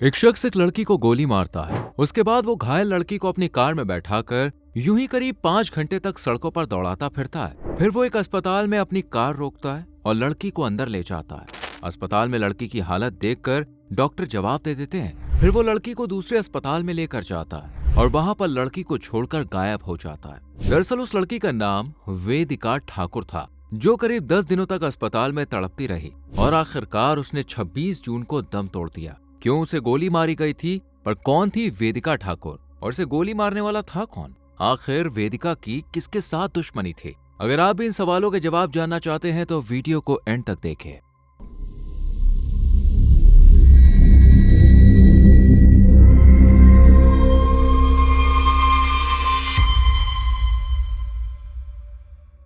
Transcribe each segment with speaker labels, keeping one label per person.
Speaker 1: एक शख्स एक लड़की को गोली मारता है। उसके बाद वो घायल लड़की को अपनी कार में बैठाकर यूं ही करीब 5 घंटे तक सड़कों पर दौड़ाता फिरता है। फिर वो एक अस्पताल में अपनी कार रोकता है और लड़की को अंदर ले जाता है। अस्पताल में लड़की की हालत देखकर डॉक्टर जवाब दे देते हैं। फिर वो लड़की को दूसरे अस्पताल में लेकर जाता है और वहां पर लड़की को छोड़कर गायब हो जाता है। दरअसल उस लड़की का नाम वेदिका ठाकुर था, जो करीब 10 दिनों तक अस्पताल में तड़पती रही और आखिरकार उसने 26 जून को दम तोड़ दिया। क्यों उसे गोली मारी गई थी, पर कौन थी वेदिका ठाकुर और उसे गोली मारने वाला था कौन? आखिर वेदिका की किसके साथ दुश्मनी थी? अगर आप भी इन सवालों के जवाब जानना चाहते हैं तो वीडियो को एंड तक देखें।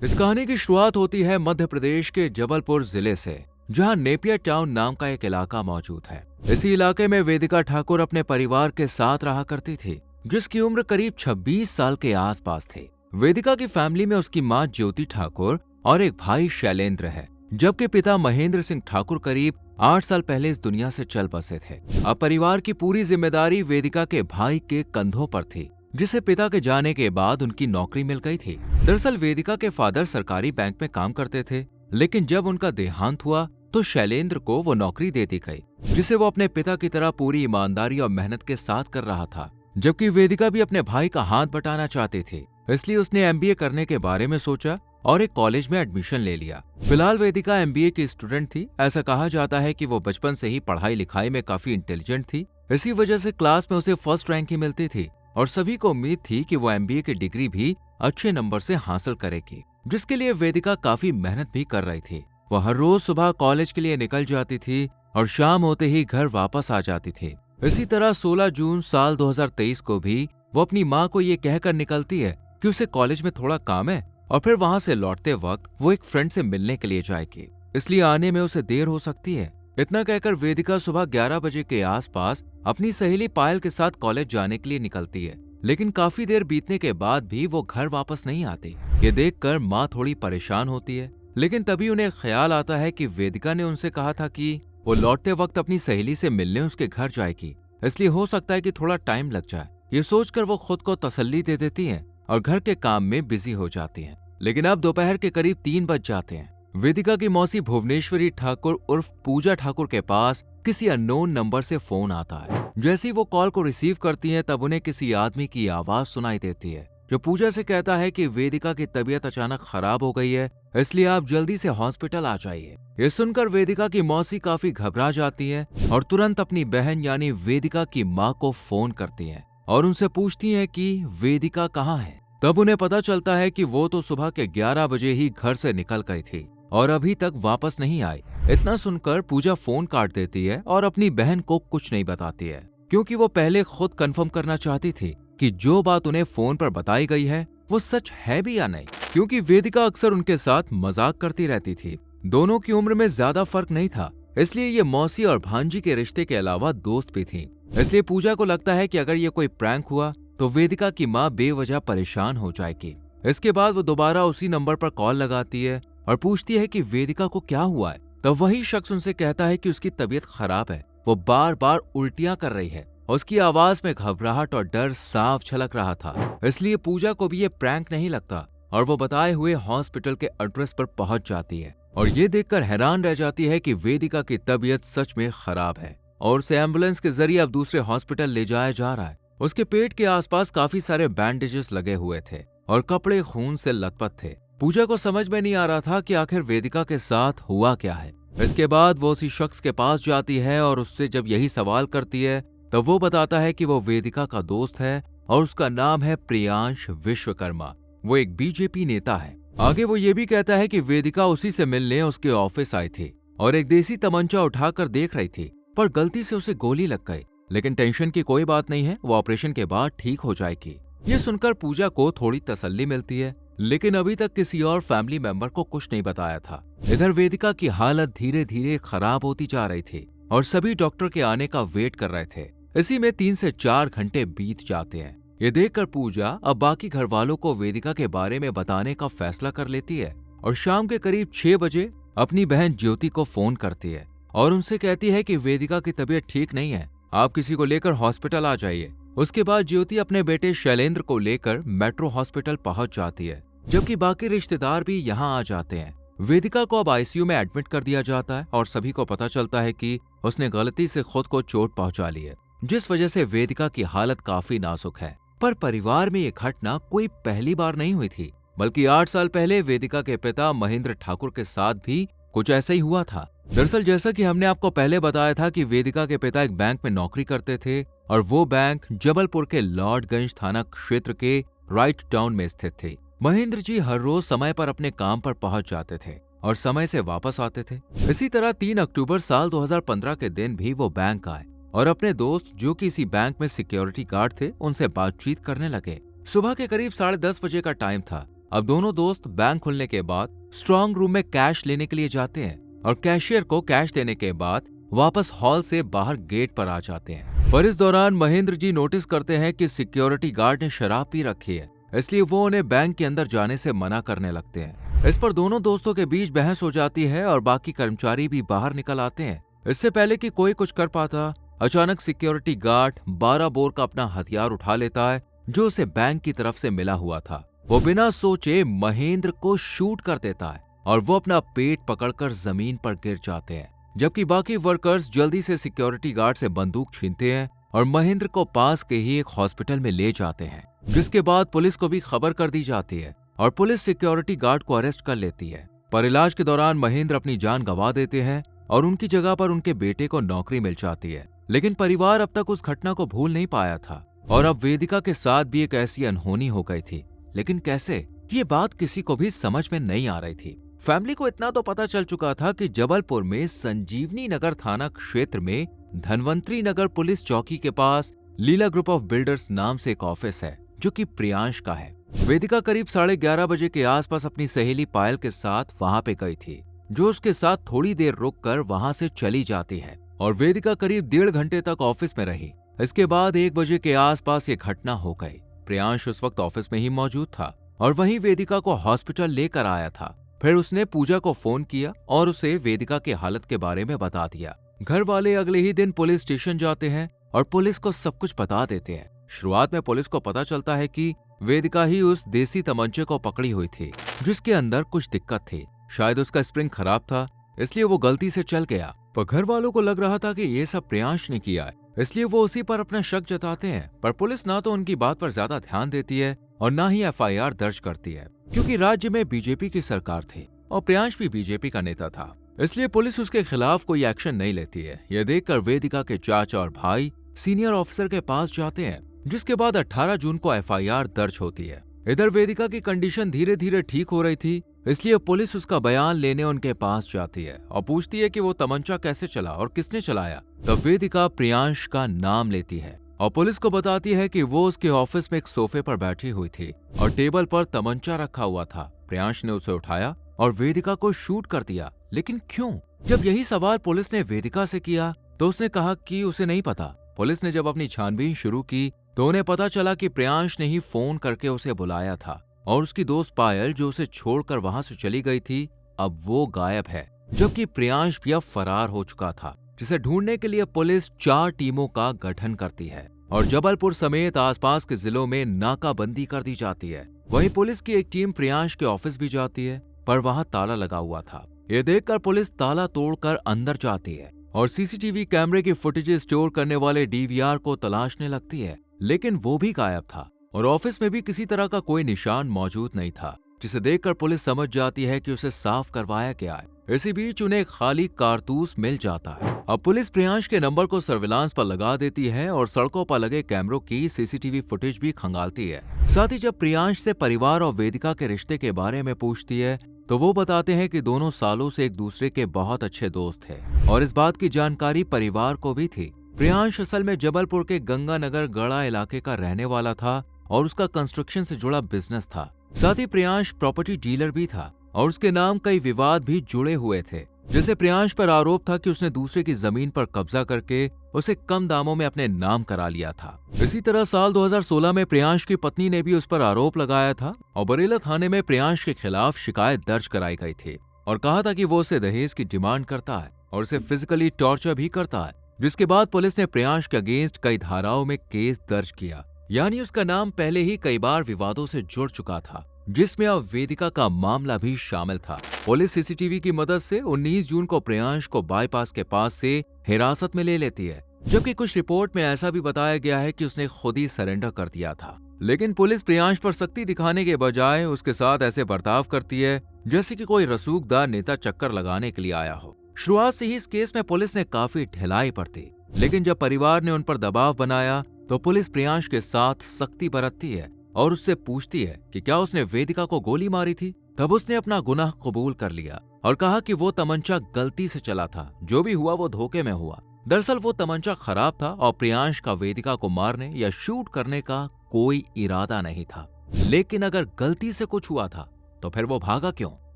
Speaker 1: इस कहानी की शुरुआत होती है मध्य प्रदेश के जबलपुर जिले से, जहां नेपियर टाउन नाम का एक इलाका मौजूद है। इसी इलाके में वेदिका ठाकुर अपने परिवार के साथ रहा करती थी, जिसकी उम्र करीब 26 साल के आसपास थी। वेदिका की फैमिली में उसकी मां ज्योति ठाकुर और एक भाई शैलेंद्र है, जबकि पिता महेंद्र सिंह ठाकुर करीब 8 साल पहले इस दुनिया से चल बसे थे। अब परिवार की पूरी जिम्मेदारी वेदिका के भाई के कंधों पर थी, जिसे पिता के जाने के बाद उनकी नौकरी मिल गई थी। दरअसल वेदिका के फादर सरकारी बैंक में काम करते थे, लेकिन जब उनका देहांत हुआ तो शैलेंद्र को वो नौकरी दे दी गई, जिसे वो अपने पिता की तरह पूरी ईमानदारी और मेहनत के साथ कर रहा था। जबकि वेदिका भी अपने भाई का हाथ बटाना चाहती थी, इसलिए उसने एमबीए करने के बारे में सोचा और एक कॉलेज में एडमिशन ले लिया। फिलहाल वेदिका एमबीए की स्टूडेंट थी। ऐसा कहा जाता है कि वो बचपन से ही पढ़ाई लिखाई में काफी इंटेलिजेंट थी। इसी वजह से क्लास में उसे फर्स्ट रैंक ही मिलती थी और सभी को उम्मीद थी कि वो एमबीए की डिग्री भी अच्छे नंबर से हासिल करेगी, जिसके लिए वेदिका काफी मेहनत भी कर रही थी। वो हर रोज सुबह कॉलेज के लिए निकल जाती थी और शाम होते ही घर वापस आ जाती थी। इसी तरह 16 जून साल 2023 को भी वो अपनी माँ को ये कहकर निकलती है कि उसे कॉलेज में थोड़ा काम है और फिर वहां से लौटते वक्त वो एक फ्रेंड से मिलने के लिए जाएगी, इसलिए आने में उसे देर हो सकती है। इतना कहकर वेदिका सुबह 11 बजे के आसपास अपनी सहेली पायल के साथ कॉलेज जाने के लिए निकलती है, लेकिन काफी देर बीतने के बाद भी वो घर वापस नहीं आती। ये देखकर माँ थोड़ी परेशान होती है, लेकिन तभी उन्हें ख्याल आता है कि वेदिका ने उनसे कहा था कि वो लौटते वक्त अपनी सहेली से मिलने उसके घर जाएगी, इसलिए हो सकता है कि थोड़ा टाइम लग जाए। ये सोचकर वो खुद को तसल्ली दे देती हैं और घर के काम में बिजी हो जाती हैं। लेकिन अब दोपहर के करीब 3 बज जाते हैं। वेदिका की मौसी भुवनेश्वरी ठाकुर उर्फ पूजा ठाकुर के पास किसी अननोन नंबर से फोन आता है। जैसे ही वो कॉल को रिसीव करती हैं, तब उन्हें किसी आदमी की आवाज सुनाई देती है, जो पूजा से कहता है कि वेदिका की तबीयत अचानक खराब हो गई है, इसलिए आप जल्दी से हॉस्पिटल आ जाइए। ये सुनकर वेदिका की मौसी काफी घबरा जाती है और तुरंत अपनी बहन यानी वेदिका की माँ को फोन करती है और उनसे पूछती है कि वेदिका कहाँ है। तब उन्हें पता चलता है कि वो तो सुबह के 11 बजे ही घर से निकल गई थी और अभी तक वापस नहीं आई। इतना सुनकर पूजा फोन काट देती है और अपनी बहन को कुछ नहीं बताती है, क्योंकि वो पहले खुद कंफर्म करना चाहती थी कि जो बात उन्हें फोन पर बताई गई है वो सच है भी या नहीं, क्योंकि वेदिका अक्सर उनके साथ मजाक करती रहती थी। दोनों की उम्र में ज्यादा फर्क नहीं था, इसलिए ये मौसी और भांजी के रिश्ते के अलावा दोस्त भी थी। इसलिए पूजा को लगता है कि अगर ये कोई प्रैंक हुआ तो वेदिका की माँ बेवजह परेशान हो जाएगी। इसके बाद वो दोबारा उसी नंबर पर कॉल लगाती है और पूछती है कि वेदिका को क्या हुआ है। तब वही शख्स उनसे कहता है कि उसकी तबीयत खराब है, वो बार बार उल्टियां कर रही है। उसकी आवाज में घबराहट और डर साफ झलक रहा था। इसलिए पूजा को भी ये प्रैंक नहीं लगता और वो बताए हुए हॉस्पिटल के एड्रेस पर पहुंच जाती है और ये देखकर हैरान रह जाती है कि वेदिका की तबीयत सच में खराब है और उसे एम्बुलेंस के जरिए अब दूसरे हॉस्पिटल ले जाया जा रहा है। उसके पेट के आसपास काफी सारे बैंडेजेस लगे हुए थे और कपड़े खून से लथपथ थे। पूजा को समझ में नहीं आ रहा था कि आखिर वेदिका के साथ हुआ क्या है। इसके बाद वो उसी शख्स के पास जाती है और उससे जब यही सवाल करती है तब वो बताता है कि वो वेदिका का दोस्त है और उसका नाम है प्रियांश विश्वकर्मा। वो एक बीजेपी नेता है। आगे वो ये भी कहता है कि वेदिका उसी से मिलने उसके ऑफिस आई थी और एक देसी तमंचा उठाकर देख रही थी, पर गलती से उसे गोली लग गई। लेकिन टेंशन की कोई बात नहीं है, वो ऑपरेशन के बाद ठीक हो जाएगी। ये सुनकर पूजा को थोड़ी तसल्ली मिलती है, लेकिन अभी तक किसी और फैमिली मेंबर को कुछ नहीं बताया था। इधर वेदिका की हालत धीरे धीरे खराब होती जा रही थी और सभी डॉक्टर के आने का वेट कर रहे थे। इसी में 3 से 4 घंटे बीत जाते हैं। ये देखकर पूजा अब बाकी घर वालों को वेदिका के बारे में बताने का फैसला कर लेती है और शाम के करीब 6 बजे अपनी बहन ज्योति को फोन करती है और उनसे कहती है कि वेदिका की तबीयत ठीक नहीं है आप किसी को लेकर हॉस्पिटल आ जाइए। उसके बाद ज्योति अपने बेटे शैलेंद्र को लेकर मेट्रो हॉस्पिटल पहुंच जाती है, जबकि बाकी रिश्तेदार भी यहाँ आ जाते हैं। वेदिका को अब आईसीयू में एडमिट कर दिया जाता है और सभी को पता चलता है कि उसने गलती से खुद को चोट पहुंचा ली है, जिस वजह से वेदिका की हालत काफी नाजुक है। पर परिवार में ये घटना कोई पहली बार नहीं हुई थी, बल्कि 8 साल पहले वेदिका के पिता महेंद्र ठाकुर के साथ भी कुछ ऐसा ही हुआ था। दरअसल जैसा कि हमने आपको पहले बताया था कि वेदिका के पिता एक बैंक में नौकरी करते थे और वो बैंक जबलपुर के लॉर्डगंज थाना क्षेत्र के राइट टाउन में स्थित थी। महेंद्र जी हर रोज समय पर अपने काम पर पहुंच जाते थे और समय से वापस आते थे। इसी तरह 3 अक्टूबर साल 2015 के दिन भी वो बैंक आए और अपने दोस्त जो कि इसी बैंक में सिक्योरिटी गार्ड थे उनसे बातचीत करने लगे। सुबह के करीब 10:30 बजे का टाइम था। अब दोनों दोस्त बैंक खुलने के बाद स्ट्रांग रूम में कैश लेने के लिए जाते हैं और कैशियर को कैश देने के बाद वापस हॉल से बाहर गेट पर आ जाते हैं। पर इस दौरान महेंद्र जी नोटिस करते हैं कि सिक्योरिटी गार्ड ने शराब पी रखी है, इसलिए वो उन्हें बैंक के अंदर जाने से मना करने लगते हैं। इस पर दोनों दोस्तों के बीच बहस हो जाती है और बाकी कर्मचारी भी बाहर निकल आते हैं। इससे पहले कि कोई कुछ कर पाता, अचानक सिक्योरिटी गार्ड 12 बोर का अपना हथियार उठा लेता है जो उसे बैंक की तरफ से मिला हुआ था। वो बिना सोचे महेंद्र को शूट कर देता है और वो अपना पेट पकड़कर जमीन पर गिर जाते हैं, जबकि बाकी वर्कर्स जल्दी से सिक्योरिटी गार्ड से बंदूक छीनते हैं और महेंद्र को पास के ही एक हॉस्पिटल में ले जाते हैं, जिसके बाद पुलिस को भी खबर कर दी जाती है और पुलिस सिक्योरिटी गार्ड को अरेस्ट कर लेती है। पर इलाज के दौरान महेंद्र अपनी जान गंवा देते हैं और उनकी जगह पर उनके बेटे को नौकरी मिल जाती है। लेकिन परिवार अब तक उस घटना को भूल नहीं पाया था और अब वेदिका के साथ भी एक ऐसी अनहोनी हो गई थी। लेकिन कैसे, ये बात किसी को भी समझ में नहीं आ रही थी। फैमिली को इतना तो पता चल चुका था कि जबलपुर में संजीवनी नगर थाना क्षेत्र में धनवंतरी नगर पुलिस चौकी के पास लीला ग्रुप ऑफ बिल्डर्स नाम से एक ऑफिस है जो कि प्रियांश का है। वेदिका करीब 11:30 बजे के आसपास अपनी सहेली पायल के साथ वहां पे गई थी, जो उसके साथ थोड़ी देर रुककर वहां से चली जाती है और वेदिका करीब 1.5 घंटे तक ऑफिस में रही। इसके बाद 1 बजे के आसपास ये घटना हो गई। प्रियांश उस वक्त ऑफिस में ही मौजूद था और वहीं वेदिका को हॉस्पिटल लेकर आया था। फिर उसने पूजा को फोन किया और उसे वेदिका की हालत के बारे में बता दिया। घर वाले अगले ही दिन पुलिस स्टेशन जाते हैं और पुलिस को सब कुछ बता देते हैं। शुरुआत में पुलिस को पता चलता है कि वेदिका ही उस देसी तमंचे को पकड़ी हुई थी जिसके अंदर कुछ दिक्कत थी। शायद उसका स्प्रिंग खराब था, इसलिए वो गलती से चल गया। पर घर वालों को लग रहा था कि ये सब प्रियांश ने किया है, इसलिए वो उसी पर अपना शक जताते हैं। पर पुलिस ना तो उनकी बात पर ज्यादा ध्यान देती है और ना ही एफआईआर दर्ज करती है, क्योंकि राज्य में बीजेपी की सरकार थी और प्रियांश भी बीजेपी का नेता था, इसलिए पुलिस उसके खिलाफ कोई एक्शन नहीं लेती है। यह देखकर वेदिका के चाचा और भाई सीनियर ऑफिसर के पास जाते हैं, जिसके बाद 18 जून को एफआईआर दर्ज होती है। इधर वेदिका की कंडीशन धीरे धीरे ठीक हो रही थी, इसलिए पुलिस उसका बयान लेने उनके पास जाती है और पूछती है कि वो तमंचा कैसे चला और किसने चलाया। तब वेदिका प्रियांश का नाम लेती है और पुलिस को बताती है कि वो उसके ऑफिस में एक सोफे पर बैठी हुई थी और टेबल पर तमंचा रखा हुआ था। प्रियांश ने उसे उठाया और वेदिका को शूट कर दिया, लेकिन क्यों? जब यही सवाल पुलिस ने वेदिका से किया तो उसने कहा कि उसे नहीं पता। पुलिस ने जब अपनी छानबीन शुरू की तो उन्हें पता चला कि प्रियांश ने ही फोन करके उसे बुलाया था और उसकी दोस्त पायल जो उसे छोड़कर वहां से चली गई थी, अब वो गायब है, जबकि प्रियांश भी अब फरार हो चुका था, जिसे ढूंढने के लिए पुलिस 4 टीमों का गठन करती है और जबलपुर समेत आसपास के जिलों में नाकाबंदी कर दी जाती है। वहीं पुलिस की एक टीम प्रियांश के ऑफिस भी जाती है, पर वहां ताला लगा हुआ था। ये देखकर पुलिस ताला तोड़कर अंदर जाती है और सीसीटीवी कैमरे की फुटेजेस स्टोर करने वाले डीवीआर को तलाशने लगती है, लेकिन वो भी गायब था और ऑफिस में भी किसी तरह का कोई निशान मौजूद नहीं था, जिसे देखकर पुलिस समझ जाती है कि उसे साफ करवाया गया है। इसी बीच उन्हें एक खाली कारतूस मिल जाता है। अब पुलिस प्रियांश के नंबर को सर्विलांस पर लगा देती है और सड़कों पर लगे कैमरों की सीसीटीवी फुटेज भी खंगालती है। साथ ही जब प्रियांश से परिवार और वेदिका के रिश्ते के बारे में पूछती है तो वो बताते हैं कि दोनों सालों से एक दूसरे के बहुत अच्छे दोस्त थे और इस बात की जानकारी परिवार को भी थी। प्रियांश असल में जबलपुर के गंगानगर गढ़ा इलाके का रहने वाला था और उसका कंस्ट्रक्शन से जुड़ा बिजनेस था। साथ ही प्रियांश प्रॉपर्टी डीलर भी था और उसके नाम कई विवाद भी जुड़े हुए थे। जैसे प्रियांश पर आरोप था कि उसने दूसरे की जमीन पर कब्जा करके उसे कम दामों में अपने नाम करा लिया था। इसी तरह साल 2016 में प्रियांश की पत्नी ने भी उस पर आरोप लगाया था और बरेला थाने में प्रियांश के खिलाफ शिकायत दर्ज कराई गई थी और कहा था कि वो उसे दहेज की डिमांड करता है और उसे फिजिकली टॉर्चर भी करता है, जिसके बाद पुलिस ने प्रियांश के अगेंस्ट कई धाराओं में केस दर्ज किया, यानी उसका नाम पहले ही कई बार विवादों से जुड़ चुका था, जिसमें अब वेदिका का मामला भी शामिल था। पुलिस सीसीटीवी की मदद से 19 जून को प्रियांश को बाईपास के पास से हिरासत में ले लेती है, जबकि कुछ रिपोर्ट में ऐसा भी बताया गया है कि उसने खुद ही सरेंडर कर दिया था। लेकिन पुलिस प्रियांश पर सख्ती दिखाने के बजाय उसके साथ ऐसे बर्ताव करती है जैसे कि कोई रसूखदार नेता चक्कर लगाने के लिए आया हो। शुरुआत से ही इस केस में पुलिस ने काफी ढिलाई बरती, लेकिन जब परिवार ने उन पर दबाव बनाया तो पुलिस प्रियांश के साथ सख्ती बरतती है और उससे पूछती है कि क्या उसने वेदिका को गोली मारी थी। तब उसने अपना गुनाह कबूल कर लिया और कहा कि वो तमंचा गलती से चला था, जो भी हुआ वो धोखे में हुआ। दरअसल वो तमंचा खराब था और प्रियांश का वेदिका को मारने या शूट करने का कोई इरादा नहीं था। लेकिन अगर गलती से कुछ हुआ था तो फिर वो भागा क्यों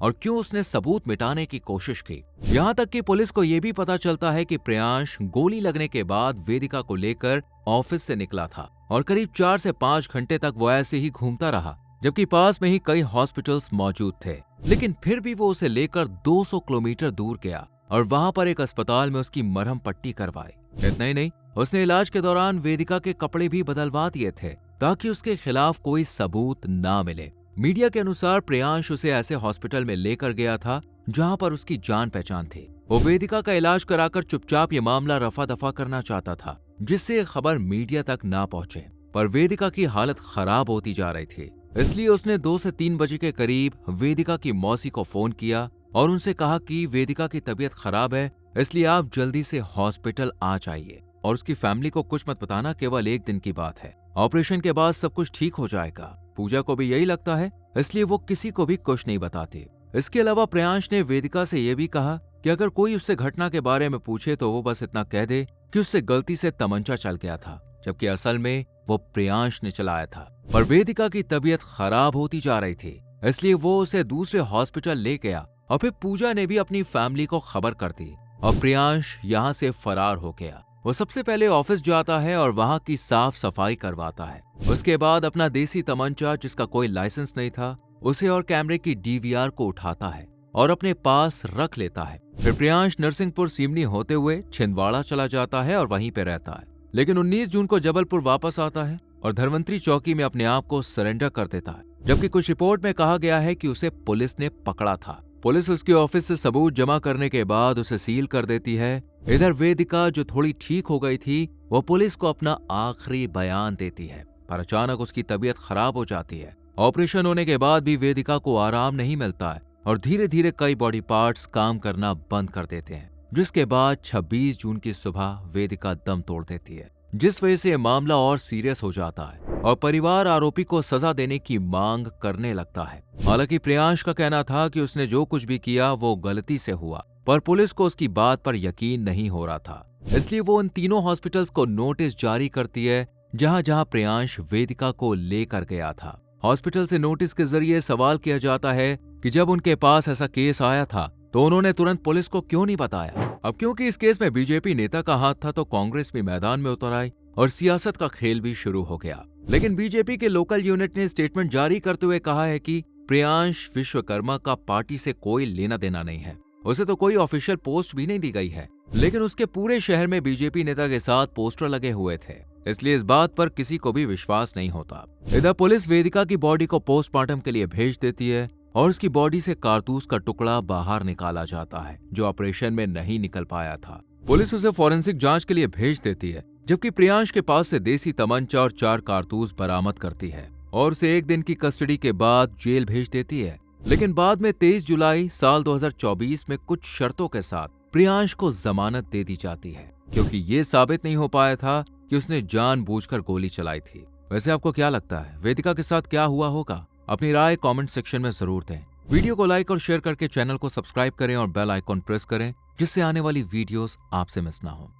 Speaker 1: और क्यों उसने सबूत मिटाने की कोशिश की। यहाँ तक कि पुलिस को यह भी पता चलता है कि प्रियांश गोली लगने के बाद वेदिका को लेकर ऑफिस से निकला था और करीब 4 से 5 घंटे तक वो ऐसे ही घूमता रहा, जबकि पास में ही कई हॉस्पिटल्स मौजूद थे। लेकिन फिर भी वो उसे लेकर 200 किलोमीटर दूर गया और वहां पर एक अस्पताल में उसकी मरहम पट्टी करवाई। इतना ही नहीं, उसने इलाज के दौरान वेदिका के कपड़े भी बदलवा दिए थे ताकि उसके खिलाफ कोई सबूत ना मिले। मीडिया के अनुसार प्रियांश उसे ऐसे हॉस्पिटल में लेकर गया था जहां पर उसकी जान पहचान थी। वो वेदिका का इलाज कराकर चुपचाप ये मामला रफा दफा करना चाहता था, जिससे ये खबर मीडिया तक ना पहुंचे। पर वेदिका की हालत खराब होती जा रही थी, इसलिए उसने 2 से 3 बजे के करीब वेदिका की मौसी को फोन किया और उनसे कहा कि वेदिका की तबीयत खराब है, इसलिए आप जल्दी से हॉस्पिटल आ जाइए और उसकी फैमिली को कुछ मत बताना, केवल 1 दिन की बात है। ऑपरेशन के बाद सब कुछ ठीक हो जाएगा। पूजा को भी यही लगता है, इसलिए वो किसी को भी कुछ नहीं बताती। इसके अलावा प्रियांश ने वेदिका से यह भी कहा कि अगर कोई उससे घटना के बारे में पूछे तो वो बस इतना कह दे कि उससे गलती से तमंचा चल गया था, जबकि असल में वो प्रियांश ने चलाया था। पर वेदिका की तबीयत खराब होती जा रही थी, इसलिए वो उसे दूसरे हॉस्पिटल ले गया और फिर पूजा ने भी अपनी फैमिली को खबर कर दी और प्रियांश यहाँ से फरार हो गया। वो सबसे पहले ऑफिस जाता है और वहां की साफ सफाई करवाता है। उसके बाद अपना देसी तमंचा, जिसका कोई लाइसेंस नहीं था, उसे और कैमरे की डीवीआर को उठाता है और अपने पास रख लेता है। फिर प्रियांश नरसिंहपुर सिवनी होते हुए छिंदवाड़ा चला जाता है और वहीं पे रहता है। लेकिन 19 जून को जबलपुर वापस आता है और धर्मंतरी चौकी में अपने आप को सरेंडर कर देता है, जबकि कुछ रिपोर्ट में कहा गया है कि उसे पुलिस ने पकड़ा था। पुलिस उसके ऑफिस से सबूत जमा करने के बाद उसे सील कर देती है। इधर वेदिका, जो थोड़ी ठीक हो गई थी, वो पुलिस को अपना आखिरी बयान देती है, पर अचानक उसकी तबीयत खराब हो जाती है। ऑपरेशन होने के बाद भी वेदिका को आराम नहीं मिलता है और धीरे धीरे कई बॉडी पार्ट्स काम करना बंद कर देते हैं, जिसके बाद 26 जून की सुबह वेदिका दम तोड़ देती है, जिस वजह से यह मामला और सीरियस हो जाता है और परिवार आरोपी को सजा देने की मांग करने लगता है। हालांकि प्रियांश का कहना था कि उसने जो कुछ भी किया वो गलती से हुआ, पर पुलिस को उसकी बात पर यकीन नहीं हो रहा था, इसलिए वो उन तीनों हॉस्पिटल्स को नोटिस जारी करती है जहां जहां प्रियांश वेदिका को लेकर गया था। हॉस्पिटल से नोटिस के जरिए सवाल किया जाता है कि जब उनके पास ऐसा केस आया था तो उन्होंने तुरंत पुलिस को क्यों नहीं बताया। अब क्योंकि इस केस में बीजेपी नेता का हाथ था तो कांग्रेस भी मैदान में उतर आई और सियासत का खेल भी शुरू हो गया। लेकिन बीजेपी के लोकल यूनिट ने स्टेटमेंट जारी करते हुए कहा है कि प्रियांश विश्वकर्मा का पार्टी से कोई लेना देना नहीं है, उसे तो कोई ऑफिशियल पोस्ट भी नहीं दी गई है, लेकिन उसके पूरे शहर में बीजेपी नेता के साथ पोस्टर लगे हुए थे, इसलिए इस बात पर किसी को भी विश्वास नहीं होता। इधर पुलिस वेदिका की बॉडी को पोस्टमार्टम के लिए भेज देती है और उसकी बॉडी से कारतूस का टुकड़ा बाहर निकाला जाता है, जो ऑपरेशन में नहीं निकल पाया था। पुलिस उसे फॉरेंसिक जांच के लिए भेज देती है, जबकि प्रियांश के पास से देसी तमंचा और 4 कारतूस बरामद करती है और उसे 1 दिन की कस्टडी के बाद जेल भेज देती है। लेकिन बाद में 23 जुलाई साल 2024 में कुछ शर्तों के साथ प्रियांश को जमानत दे दी जाती है, क्योंकि ये साबित नहीं हो पाया था कि उसने जानबूझकर गोली चलाई थी। वैसे आपको क्या लगता है, वेदिका के साथ क्या हुआ होगा? अपनी राय कमेंट सेक्शन में जरूर दें। वीडियो को लाइक और शेयर करके चैनल को सब्सक्राइब करें और बेल आइकॉन प्रेस करें, जिससे आने वाली वीडियोस आपसे मिस ना हो।